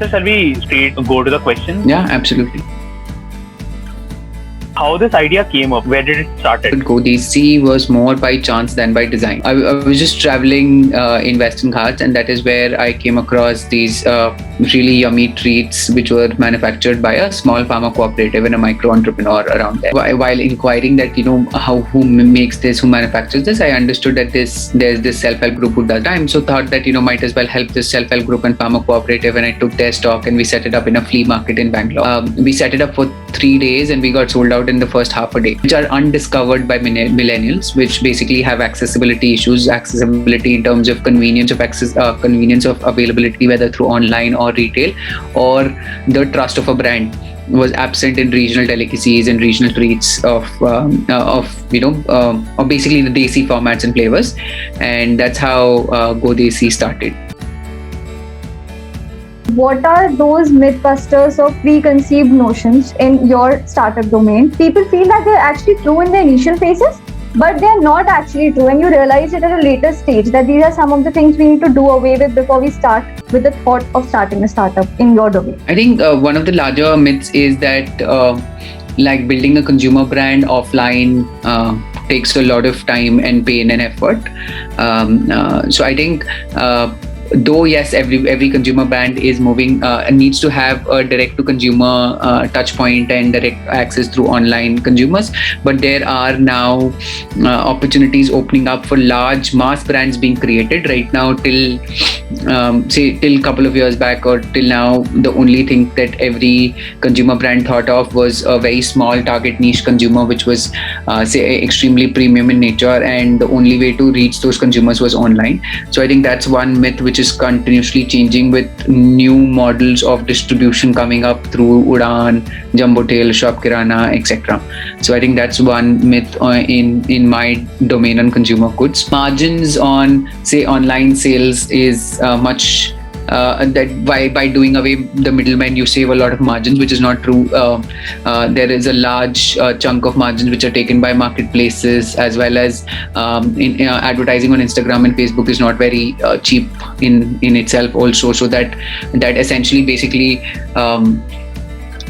So shall we straight go to the question? Yeah, absolutely. How this idea came up? Where did it started? Godesi was more by chance than by design. I was just traveling in Western Ghats, and that is where I came across these really yummy treats which were manufactured by a small farmer cooperative and a micro entrepreneur around there. While inquiring that who makes this, who manufactures this, I understood that there's this self-help group who does time. So thought that might as well help this self-help group and farmer cooperative, and I took their stock and we set it up in a flea market in Bangalore. We set it up for 3 days and we got sold out in the first half a day, which are undiscovered by millennials, which basically have accessibility issues, accessibility in terms of convenience of access, convenience of availability, whether through online or retail, or the trust of a brand was absent in regional delicacies and regional treats of basically the desi formats and flavors, and that's how Godesi started. What are those mythbusters or preconceived notions in your startup domain? People feel that they're actually true in the initial phases, but they're not actually true, and you realize it at a later stage that these are some of the things we need to do away with before we start with the thought of starting a startup in your domain. I think one of the larger myths is that like building a consumer brand offline takes a lot of time and pain and effort. So I think though yes, every consumer brand is moving needs to have a direct to consumer touch point and direct access through online consumers, but there are now opportunities opening up for large mass brands being created right now. Till a couple of years back or till now, the only thing that every consumer brand thought of was a very small target niche consumer, which was extremely premium in nature, and the only way to reach those consumers was online. So I think that's one myth which is continuously changing with new models of distribution coming up through Udaan, Jumbo Tail, Shop Kirana, etc. So I think that's one myth in my domain on consumer goods. Margins on say online sales is much that by doing away the middlemen you save a lot of margins, which is not true. There is a large chunk of margins which are taken by marketplaces, as well as in advertising on Instagram and Facebook is not very cheap in itself also, so that essentially basically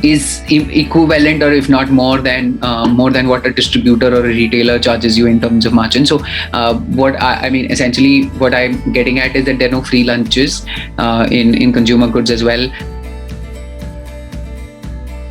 is equivalent, or if not more than what a distributor or a retailer charges you in terms of margin. So essentially what I'm getting at is that there are no free lunches in consumer goods as well.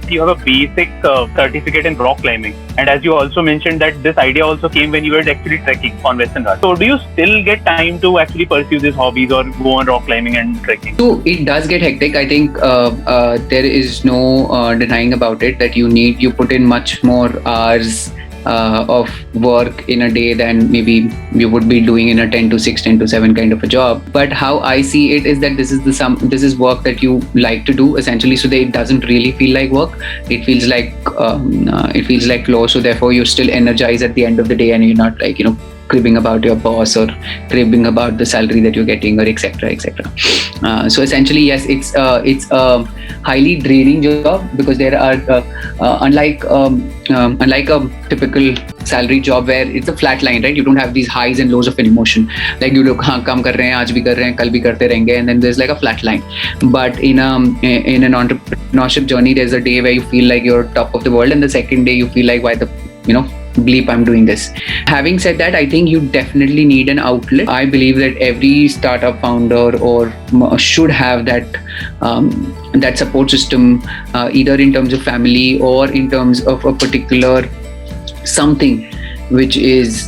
You have a basic certificate in rock climbing, and as you also mentioned that this idea also came when you were actually trekking on Western Ghats. So do you still get time to actually pursue these hobbies or go on rock climbing and trekking? So it does get hectic. I think there is no denying about it that you put in much more hours of work in a day than maybe you would be doing in a 10 to 6, 10 to 7 kind of a job. But how I see it is that this is work that you like to do essentially, so that it doesn't really feel like work. It feels like flow, so therefore you're still energized at the end of the day, and you're not like cribbing about your boss or cribbing about the salary that you're getting, or etc. So essentially, yes, it's a highly draining job, because there are unlike a typical salary job where it's a flat line, right? You don't have these highs and lows of an emotion. Like you look, काम कर रहे हैं, आज भी कर रहे हैं, कल भी करते रहेंगे, and then there's like a flat line. But in an entrepreneurship journey, there's a day where you feel like you're top of the world, and the second day you feel like, why the bleep I'm doing this. Having said that, I think you definitely need an outlet. I believe that every startup founder should have that support system, either in terms of family or in terms of a particular something which is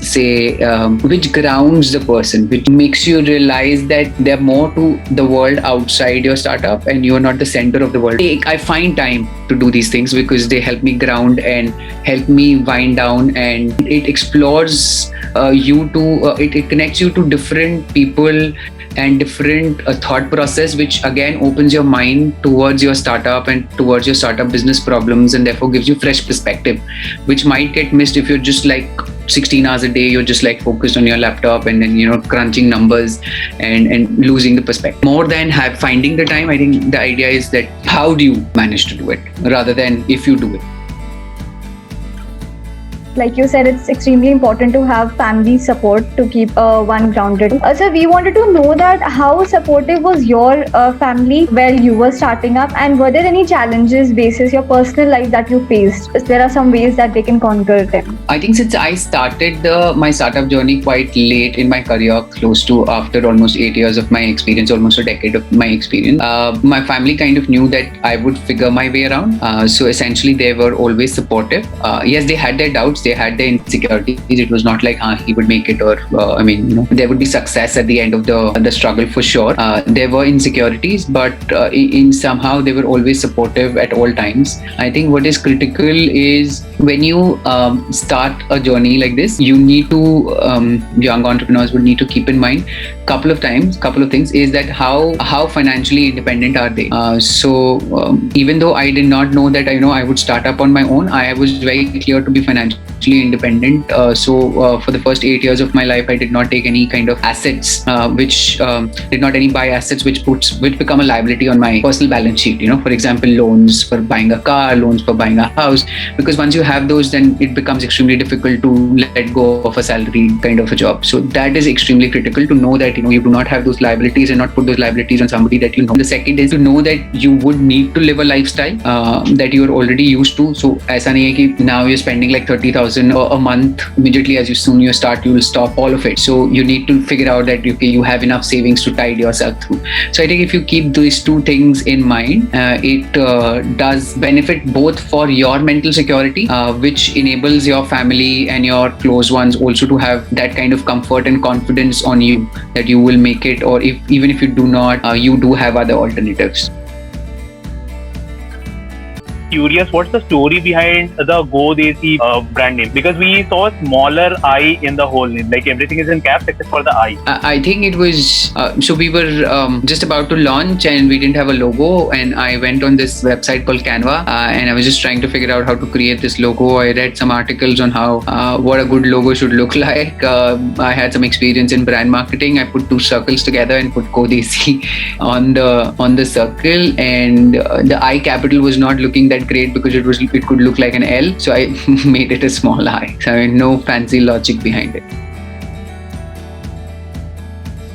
which grounds the person, which makes you realize that there are more to the world outside your startup and you are not the center of the world. I find time to do these things because they help me ground and help me wind down, and it explores it connects you to different people and different thought process, which again opens your mind towards your startup and towards your startup business problems, and therefore gives you fresh perspective, which might get missed if you're just like 16 hours a day, you're just like focused on your laptop and then crunching numbers and losing the perspective. More than finding the time, I think the idea is that how do you manage to do it rather than if you do it. Like you said, it's extremely important to have family support to keep one grounded. So we wanted to know that how supportive was your family while you were starting up, and were there any challenges basis your personal life that you faced? There are some ways that they can conquer them. I think since I started my startup journey quite late in my career, close to after almost 8 years of my experience, almost a decade of my experience, my family kind of knew that I would figure my way around. So essentially, they were always supportive. Yes, they had their doubts, they had their insecurities. It was not like he would make it, or there would be success at the end of the struggle for sure. There were insecurities, but in somehow they were always supportive at all times. I think what is critical is when you start a journey like this, you need to young entrepreneurs would need to keep in mind couple of things is that how financially independent are they. So even though I did not know that I would start up on my own, I was very clear to be financially independent. So for the first 8 years of my life, I did not take any kind of assets which buy assets which become a liability on my personal balance sheet. For example, loans for buying a car, loans for buying a house, because once you have those, then it becomes extremely difficult to let go of a salary kind of a job. So that is extremely critical to know that you do not have those liabilities and not put those liabilities on somebody that you know. The second is to know that you would need to live a lifestyle that you are already used to. So aisa nahi hai ki now you're spending like 30,000 a month. Immediately as you start, you will stop all of it. So you need to figure out that you have enough savings to tide yourself through. So I think if you keep these two things in mind, it does benefit both for your mental security, which enables your family and your close ones also to have that kind of comfort and confidence on you that you will make it, or even if you do not, you do have other alternatives. Curious, what's the story behind the Go Desi brand name? Because we saw a smaller I in the whole name, like everything is in caps except for the I. I think it was, so we were just about to launch and we didn't have a logo, and I went on this website called Canva and I was just trying to figure out how to create this logo. I read some articles on how what a good logo should look like. I had some experience in brand marketing. I put two circles together and put Go Desi on the circle, and the I capital was not looking that great because it could look like an L, so I made it a small I. So no fancy logic behind it.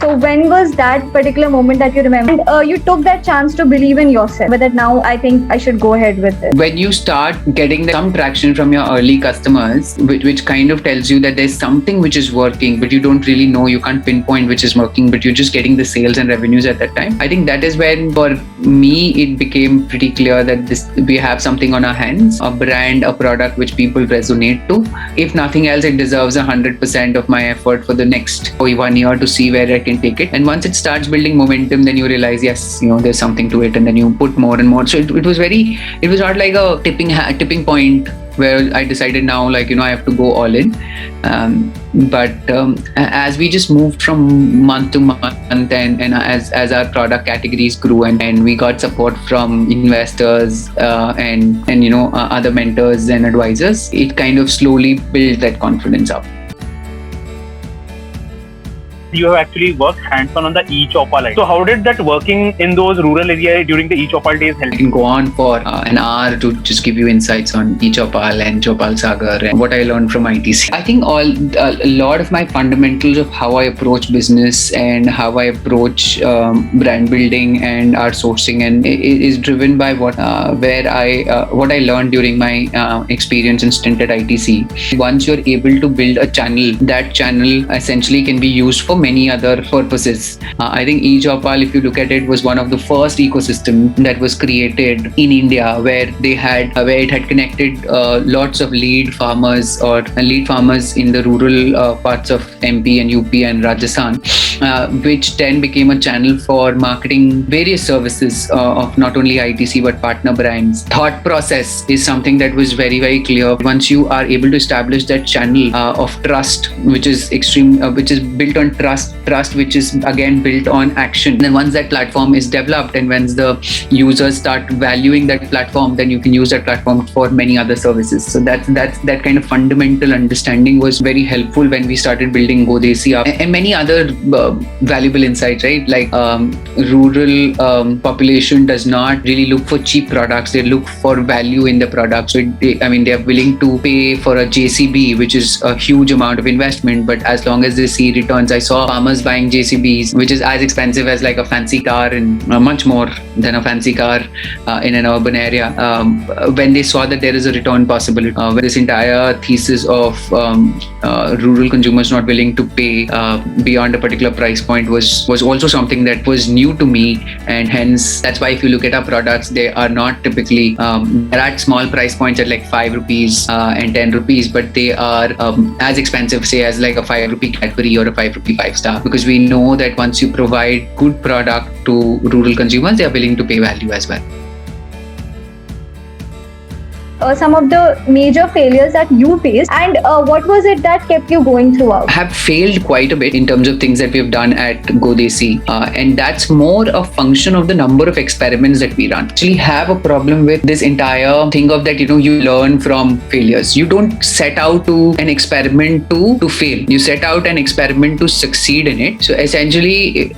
So when was that particular moment that you remember? And, you took that chance to believe in yourself, but that now I think I should go ahead with it. When you start getting some traction from your early customers, which kind of tells you that there's something which is working, but you don't really know, you can't pinpoint which is working, but you're just getting the sales and revenues at that time. I think that is when, for me, it became pretty clear that we have something on our hands, a brand, a product which people resonate to. If nothing else, it deserves 100% of my effort for the next 1 year to see where I can take it. And once it starts building momentum, then you realize, yes, there's something to it, and then you put more and more. So it was not like a tipping point where I decided now, I have to go all in. But as we just moved from month to month, and as our product categories grew, and we got support from investors and other mentors and advisors, it kind of slowly built that confidence up. You have actually worked hands-on on the eChopal line. So how did that working in those rural areas during the eChopal days help? I can go on for an hour to just give you insights on eChopal and Chopal Sagar and what I learned from ITC. I think a lot of my fundamentals of how I approach business and how I approach brand building and our sourcing and is driven by what I learned during my experience and stint at ITC. Once you're able to build a channel, that channel essentially can be used for many other purposes. I think eChopal, if you look at it, was one of the first ecosystem that was created in India where it had connected lots of lead farmers in the rural parts of MP and UP and Rajasthan, which then became a channel for marketing various services of not only ITC but partner brands. Thought process is something that was very, very clear. Once you are able to establish that channel of trust, which is built on trust, which is again built on action. And then once that platform is developed and once the users start valuing that platform, then you can use that platform for many other services. So that kind of fundamental understanding was very helpful when we started building Go Desi up. And many other valuable insights, right? Like rural population does not really look for cheap products; they look for value in the product. So they are willing to pay for a JCB, which is a huge amount of investment, but as long as they see returns. I saw farmers buying JCBs, which is as expensive as like a fancy car, and much more than a fancy car in an urban area. When they saw that there is a return possibility, this entire thesis of rural consumers not willing to pay beyond a particular price point was also something that was new to me, and hence that's why if you look at our products, they are not typically they're at small price points at like 5 rupees and 10 rupees, but they are as expensive, say, as like a 5 rupee Cadbury or a 5 rupee 5-star, because we know that once you provide good product to rural consumers, they are willing to pay value as well. Some of the major failures that you faced, and what was it that kept you going throughout? I have failed quite a bit in terms of things that we've done at GoDesi, and that's more a function of the number of experiments that we run. Actually have a problem with this entire thing of that, you learn from failures. You don't set out to an experiment to fail. You set out an experiment to succeed in it. So essentially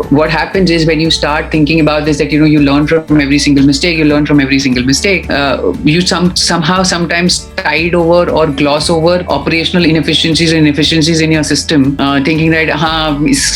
what happens is when you start thinking about this, that you learn from every single mistake, you somehow sometimes tide over or gloss over operational inefficiencies and inefficiencies in your system, thinking that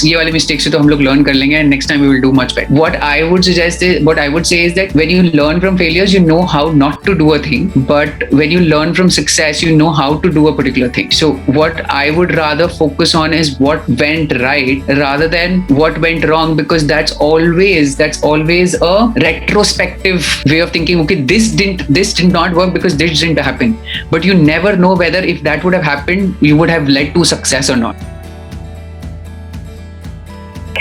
ye wale mistakes se to hum log learn kar lenge and next time we will do much better. What I would say is that when you learn from failures, you know how not to do a thing, but when you learn from success, you know how to do a particular thing. So what I would rather focus on is what went right rather than what went wrong, because that's always a retrospective way of thinking. Okay, this did not work because this didn't happen, but you never know whether if that would have happened, you would have led to success or not.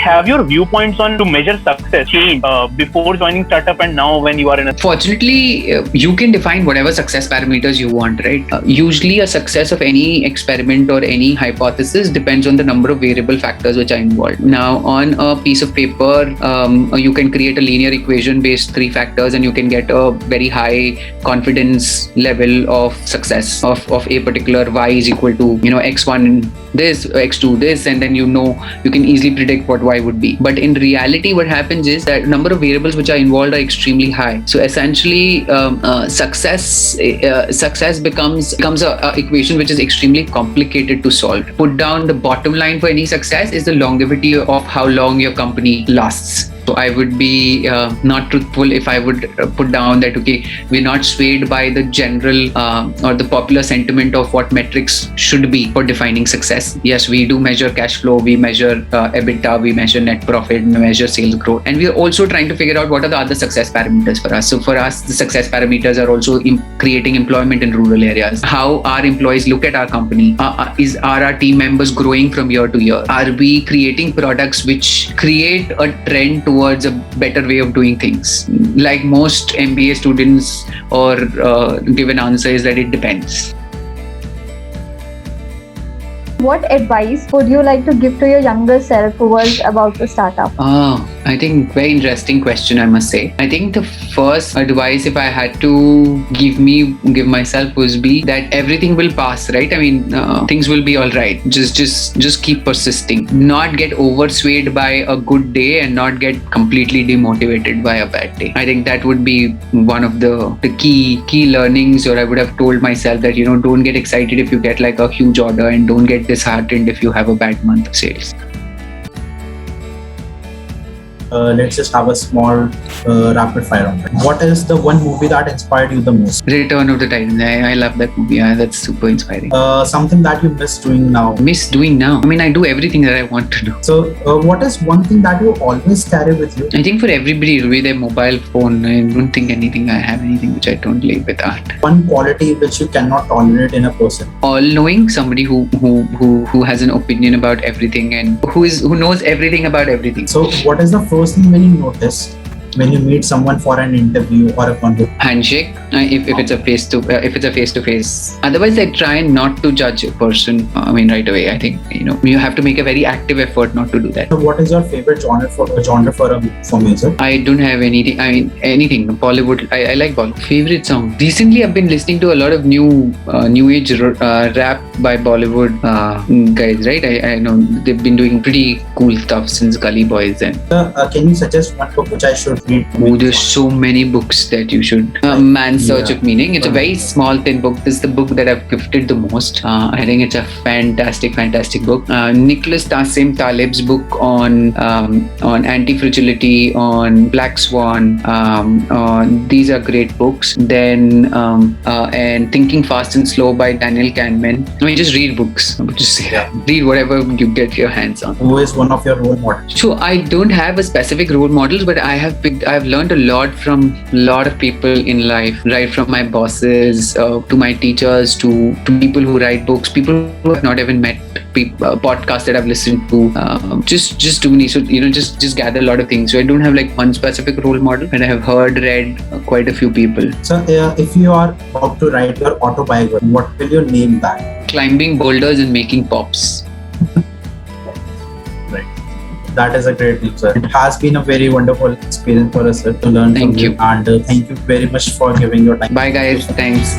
Have your viewpoints on to measure success changed before joining startup and now when you are in a... Fortunately, you can define whatever success parameters you want, right? Usually a success of any experiment or any hypothesis depends on the number of variable factors which are involved. Now, on a piece of paper, you can create a linear equation based 3 factors and you can get a very high confidence level of success of a particular y is equal to, x1 this, x2 this, and then you can easily predict what y would be. But in reality, what happens is that number of variables which are involved are extremely high. So essentially, success becomes a equation which is extremely complicated to solve. Put down the bottom line for any success is the longevity of how long your company lasts. So I would be not truthful if I would put down that, okay, we're not swayed by the general or the popular sentiment of what metrics should be for defining success. Yes, we do measure cash flow, we measure EBITDA, we measure net profit, we measure sales growth. And we are also trying to figure out what are the other success parameters for us. So for us, the success parameters are also creating employment in rural areas. How our employees look at our company. Are our team members growing from year to year? Are we creating products which create a trend towards a better way of doing things? Like most MBA students or given answer is that it depends. What advice would you like to give to your younger self who was about to start up? I think very interesting question, I must say. I think the first advice, if I had to give myself, would be that everything will pass, right? Things will be all right. Just keep persisting. Not get overswayed by a good day and not get completely demotivated by a bad day. I think that would be one of the key learnings, or I would have told myself that, don't get excited if you get like a huge order, and don't get disheartened if you have a bad month of sales. Let's just have a small rapid fire round. What is the one movie that inspired you the most? Return of the Titans. I love that movie. Yeah, that's super inspiring. Something that you miss doing now? I do everything that I want to do. So what is one thing that you always carry with you? I think for everybody it'll be their mobile phone. I don't think I have anything which I don't live without. One quality which you cannot tolerate in a person? All-knowing, somebody who has an opinion about everything and who knows everything about everything. So what is the first thing when you notice when you meet someone for an interview or a conversation? Handshake, if it's a face to face. Otherwise, I try not to judge a person. Right away. I think you have to make a very active effort not to do that. So what is your favorite genre for music? I don't have anything. Anything. Bollywood. I like Bollywood. Favorite song. Recently, I've been listening to a lot of new age rap by Bollywood guys. Right. I know they've been doing pretty cool stuff since Gully Boys and. Can you suggest one book which I should read? Oh, there's so many books that you should. Man's Search of Meaning. It's a very small, thin book. This is the book that I've gifted the most. I think it's a fantastic book. Nicholas Nassim Taleb's book on anti-fragility, on Black Swan. These are great books. Then and Thinking Fast and Slow by Daniel Kahneman. Just read books. Read whatever you get your hands on. Who is one of your role models? So I don't have a specific role models, but I've learned a lot from a lot of people in life, right from my bosses to my teachers to people who write books, people who have not even met, podcasts that I've listened to, just do me. So just gather a lot of things. So I don't have like one specific role model, but I have read quite a few people. So if you are about to write your autobiography, what will you name that? Climbing boulders and making pops. That is a great answer. It has been a very wonderful experience for us, sir, to learn from you. And thank you very much for giving your time. Bye guys. Thanks.